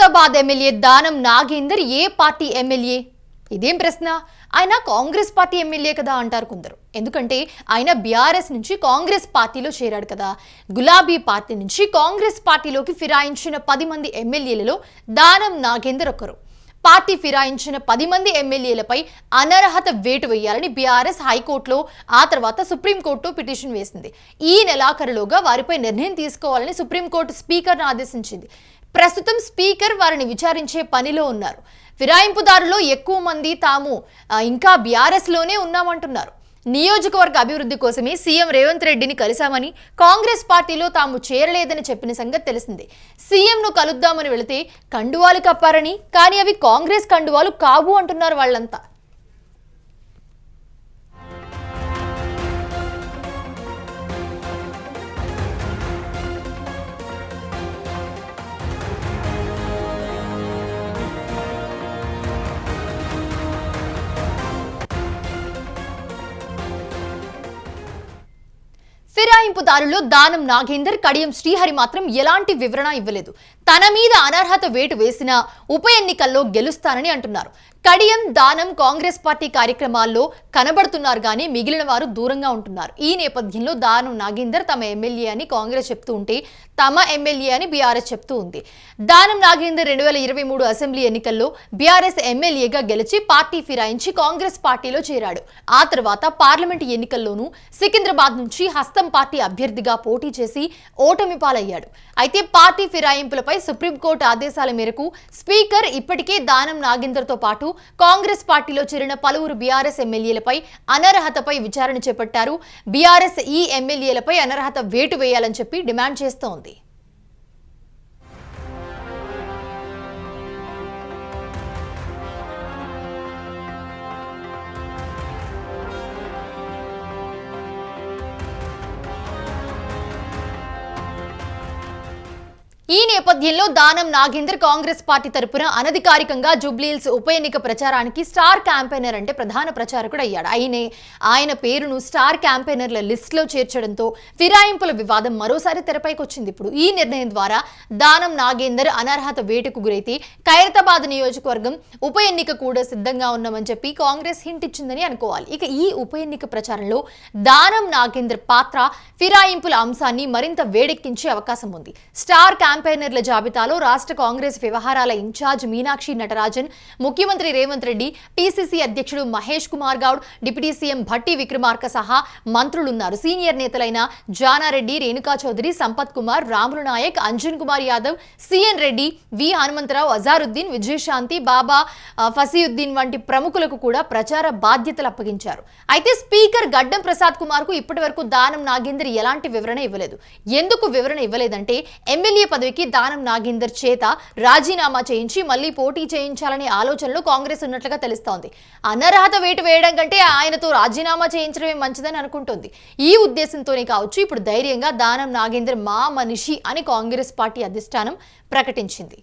Khairatabad MLA Danam Nagender ఏ party MLA? ఇదేం ప్రశ్న? ఆయన కాంగ్రెస్ పార్టీ ఎమ్మెల్యే కదా అంటారు కొందరు. ఎందుకంటే ఆయన బీఆర్ఎస్ నుంచి కాంగ్రెస్ పార్టీలో చేరాడు కదా. గులాబీ పార్టీ నుంచి కాంగ్రెస్ పార్టీలోకి ఫిరాయించిన 10 మంది ఎమ్మెల్యేలలో దానం నాగేందర్ ఒకరు. పార్టీ ఫిరాయించిన 10 మంది ఎమ్మెల్యేలపై అనర్హత వేటు వేయాలని బీఆర్ఎస్ హైకోర్టులో, ఆ తర్వాత సుప్రీంకోర్టు పిటిషన్ వేసింది. ఈ నెలాఖరులోగా వారిపై నిర్ణయం తీసుకోవాలని సుప్రీంకోర్టు స్పీకర్ను ఆదేశించింది. ప్రస్తుతం స్పీకర్ వారిని విచారించే పనిలో ఉన్నారు. ఫిరాయింపుదారులో ఎక్కువ మంది తాము ఇంకా బీఆర్ఎస్ లోనే ఉన్నామంటున్నారు. నియోజకవర్గ అభివృద్ధి కోసమే సీఎం రేవంత్ రెడ్డిని కలిశామని, కాంగ్రెస్ పార్టీలో తాము చేరలేదని చెప్పిన సంగతి తెలిసిందే. సీఎంను కలుద్దామని వెళితే కండువాలు కప్పారని, కానీ అవి కాంగ్రెస్ కండువాలు కావు అంటున్నారు వాళ్ళంతా. ఫిరాయింపుదారులో దానం నాగేందర్, కడియం శ్రీహరి మాత్రం ఎలాంటి వివరణ ఇవ్వలేదు. తన మీద అనర్హత వేటు వేసినా ఉప ఎన్నికల్లో గెలుస్తానని అంటున్నారు. కడియం, దానం కాంగ్రెస్ పార్టీ కార్యక్రమాల్లో కనబడుతున్నారు కానీ మిగిలిన వారు దూరంగా ఉంటున్నారు. ఈ నేపథ్యంలో దానం నాగేందర్ తమ ఎమ్మెల్యే అని కాంగ్రెస్ చెప్తూ ఉంటే, తమ ఎమ్మెల్యే అని బీఆర్ఎస్ చెప్తూ ఉంది. దానం నాగేందర్ 2023 అసెంబ్లీ ఎన్నికల్లో బీఆర్ఎస్ ఎమ్మెల్యేగా గెలిచి పార్టీ ఫిరాయించి కాంగ్రెస్ పార్టీలో చేరాడు. ఆ తర్వాత పార్లమెంటు ఎన్నికల్లోనూ సికింద్రాబాద్ నుంచి హస్తం పార్టీ అభ్యర్థిగా పోటీ చేసి ఓటమి పాలయ్యాడు. అయితే పార్టీ ఫిరాయింపులపై సుప్రీంకోర్టు ఆదేశాల మేరకు స్పీకర్ ఇప్పటికే దానం నాగేందర్తో పాటు కాంగ్రెస్ పార్టీలో చేరిన పలువురు బీఆర్ఎస్ ఎమ్మెల్యేలపై అనర్హతపై విచారణ చేపట్టారు. బీఆర్ఎస్ ఈ ఎమ్మెల్యేలపై అనర్హత వేటు వేయాలని చెప్పి డిమాండ్ చేస్తోంది. ఈ నేపథ్యంలో దానం నాగేందర్ కాంగ్రెస్ పార్టీ తరపున అనధికారికంగా జూబ్లీహిల్స్ ఉప ఎన్నిక ప్రచారానికి స్టార్ క్యాంపెయినర్ అంటే ప్రధాన ప్రచారకుడు అయ్యాడు. ఆయన పేరును స్టార్ క్యాంపెయినర్ల లిస్టులో చేర్చడంతో ఫిరాయింపుల వివాదం మరోసారి తెరపైకి వచ్చింది. ఇప్పుడు ఈ నిర్ణయం ద్వారా దానం నాగేందర్ అనర్హత వేటుకు గురైతే ఖైరతాబాద్ నియోజకవర్గం ఉప ఎన్నిక కూడా సిద్ధంగా ఉన్నామని చెప్పి కాంగ్రెస్ హింట్ ఇచ్చిందని అనుకోవాలి. ఇక ఈ ఉప ఎన్నిక ప్రచారంలో దానం నాగేందర్ పాత్ర ఫిరాయింపుల అంశాన్ని మరింత వేడెక్కించే అవకాశం ఉంది. స్టార్ క్యాంపెయినర్ల జాబితాలో రాష్ట్ర కాంగ్రెస్ వ్యవహారాల ఇన్ఛార్జ్ మీనాక్షి నటరాజన్, ముఖ్యమంత్రి రేవంత్ రెడ్డి, పీసీసీ అధ్యక్షుడు మహేష్ కుమార్ గౌడ్, డిప్యూటీ సీఎం భట్టి విక్రమార్క సహా మంత్రులున్నారు. సీనియర్ నేతలైన జానారెడ్డి, రేణుకా చౌదరి, సంపత్ కుమార్, రాములు నాయక్, అంజన్ కుమార్ యాదవ్, సిఎన్ రెడ్డి, వి హనుమంతరావు, అజారుద్దీన్, విజయశాంతి, బాబా ఫసీయుద్దీన్ వంటి ప్రముఖులకు కూడా ప్రచార బాధ్యతలు అప్పగించారు. అయితే స్పీకర్ గడ్డం ప్రసాద్ కుమార్ కు ఇప్పటి వరకు దానం నాగేందర్ ఎలాంటి వివరణ ఇవ్వలేదు. ఎందుకు వివరణ ఇవ్వలేదంటే, ఎమ్మెల్యే పదవికి దానం నాగేందర్ చేత రాజీనామా చేయించి మళ్లీ పోటీ చేయించాలనే ఆలోచనలో కాంగ్రెస్ ఉన్నట్లుగా తెలుస్తోంది. అనర్హత వేటు వేయడం కంటే ఆయనతో రాజీనామా చేయించడమే మంచిదని అనుకుంటోంది. ఈ ఉద్దేశంతోనే కావచ్చు ఇప్పుడు ధైర్యంగా దానం నాగేందర్ మా మనిషి అని కాంగ్రెస్ పార్టీ అధిష్టానం ప్రకటించింది.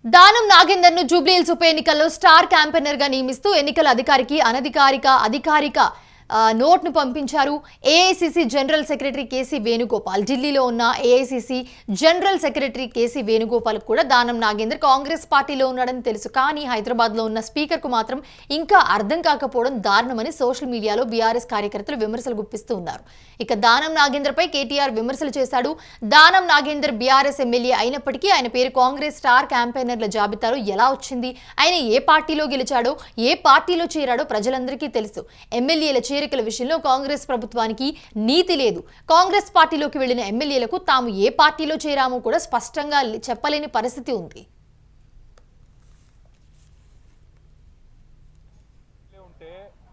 దానం నాగేందర్ ను జూబ్లీహిల్స్ ఉప ఎన్నికల్లో స్టార్ క్యాంపెయినర్ గా నియమిస్తూ ఎన్నికల అధికారికి అధికారిక నోట్ను పంపించారు. AICC general secretary KC Venugopal, ఢిల్లీలో ఉన్న AICC general secretary KC Venugopal కూడా దానం నాగేందర్ కాంగ్రెస్ పార్టీలో ఉన్నాడని తెలుసు. కానీ హైదరాబాద్ లో ఉన్న స్పీకర్ కు మాత్రం ఇంకా అర్థం కాకపోవడం దారుణమని సోషల్ మీడియాలో బీఆర్ఎస్ కార్యకర్తలు విమర్శలు గుప్పిస్తూ ఉన్నారు. ఇక దానం నాగేందర్ పై కేటీఆర్ విమర్శలు చేశాడు. దానం నాగేందర్ బీఆర్ఎస్ ఎమ్మెల్యే అయినప్పటికీ ఆయన పేరు కాంగ్రెస్ స్టార్ క్యాంపెయినర్ల జాబితాలో ఎలా వచ్చింది, ఆయన ఏ పార్టీలో గెలిచాడో, ఏ పార్టీలో చేరాడో ప్రజలందరికీ తెలుసు. ఎమ్మెల్యేల చేరికల విషయంలో కాంగ్రెస్ ప్రభుత్వానికి నీతి లేదు. కాంగ్రెస్ పార్టీలోకి వెళ్లిన ఎమ్మెల్యేలకు తాము ఏ పార్టీలో చేరామో కూడా స్పష్టంగా చెప్పలేని పరిస్థితి ఉంది.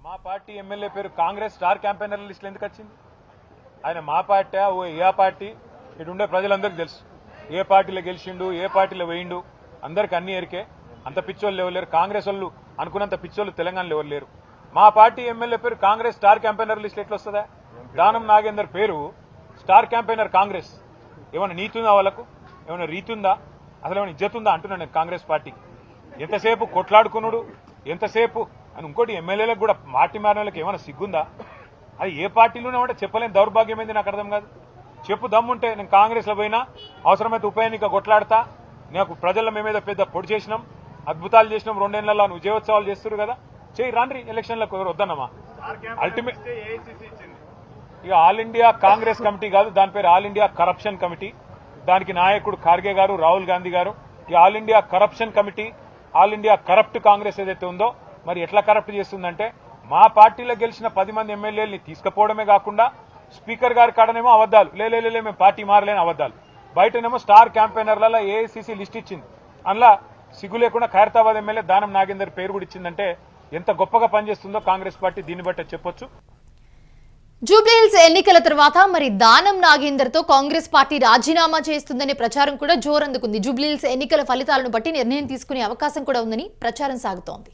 మా పార్టీ ఎమ్మెల్యే పేరు కాంగ్రెస్ స్టార్ క్యాంపెయినర్ లిస్ట్ ఎందుకు వచ్చింది? ఆయన మా పార్టీ ఏ పార్టీ ఇటు ఉండే ప్రజలందరికీ తెలుసు. ఏ పార్టీలో గెలిచిండు, ఏ పార్టీలో వేయిండు, అందరికి అన్ని ఎరికే. అంత పిచ్చోళ్ళు ఎవరు లేరు. కాంగ్రెస్ వాళ్ళు అనుకున్నంత పిచ్చోళ్ళు తెలంగాణలో ఎవరు లేరు. మా పార్టీ ఎమ్మెల్యే పేరు కాంగ్రెస్ స్టార్ క్యాంపెయినర్ లిస్ట్ ఎట్లా వస్తుందా? దానం నాగేందర్ పేరు స్టార్ క్యాంపెయినర్ కాంగ్రెస్. ఏమైనా నీతి ఉందా వాళ్ళకు? ఏమైనా రీతి ఉందా? అసలు ఏమైనా ఇజ్జత్ ఉందా అంటున్నాను నేను కాంగ్రెస్ పార్టీకి. ఎంతసేపు కొట్లాడుకున్నాడు, ఎంతసేపు అని. ఇంకోటి ఎమ్మెల్యేలకు కూడా పార్టీ మారిన వాళ్ళకి ఏమైనా సిగ్గుందా? అది ఏ పార్టీలోనే ఉంటే చెప్పలేని దౌర్భాగ్యం ఏంది నాకు అర్థం కాదు. చెప్పు దమ్ముంటే నేను కాంగ్రెస్లో పోయినా, అవసరమైతే ఉప ఎన్నిక కొట్లాడతా, నాకు ప్రజల మేమేదో పెద్ద పొడి చేసినాం, అద్భుతాలు చేసినాం, 2 ఏళ్లలో విజయోత్సవాలు చేస్తున్నారు కదా, చేయి రాండ్రి ఎలక్షన్లకు. ఎవరు వద్దన్నమా? అల్టిమేట్ ఇక ఆల్ ఇండియా కాంగ్రెస్ కమిటీ కాదు, దాని పేరు ఆల్ ఇండియా కరప్షన్ కమిటీ. దానికి నాయకుడు ఖార్గే గారు, రాహుల్ గాంధీ గారు. ఈ all India corruption committee, all India corrupt Congress ఏదైతే ఉందో, మరి ఎట్లా కరప్ట్ చేస్తుందంటే మా పార్టీలో గెలిచిన 10 మంది ఎమ్మెల్యేలని తీసుకుపోవడమే కాకుండా స్పీకర్ గారి కాడనేమో అబద్దాలు, లే మేము పార్టీ మారలేని అబద్దాలు, బయటనేమో స్టార్ క్యాంపెయినర్లలో ఏఐసీసీ లిస్ట్ ఇచ్చింది. అందులో సిగ్గు లేకుండా ఖైరతాబాద్ ఎమ్మెల్యే దానం నాగేందర్ పేరు కూడా ఇచ్చిందంటే ఎంత గొప్పగా పనిచేస్తుందో కాంగ్రెస్ పార్టీ దీన్ని బట్టే చెప్పొచ్చు. జూబ్లీహిల్స్ ఎన్నికల తర్వాత మరి దానం నాగేందర్ తో కాంగ్రెస్ పార్టీ రాజీనామా చేస్తుందనే ప్రచారం కూడా జోరందుకుంది. జూబ్లీహిల్స్ ఎన్నికల ఫలితాలను బట్టి నిర్ణయం తీసుకునే అవకాశం కూడా ఉందని ప్రచారం సాగుతోంది.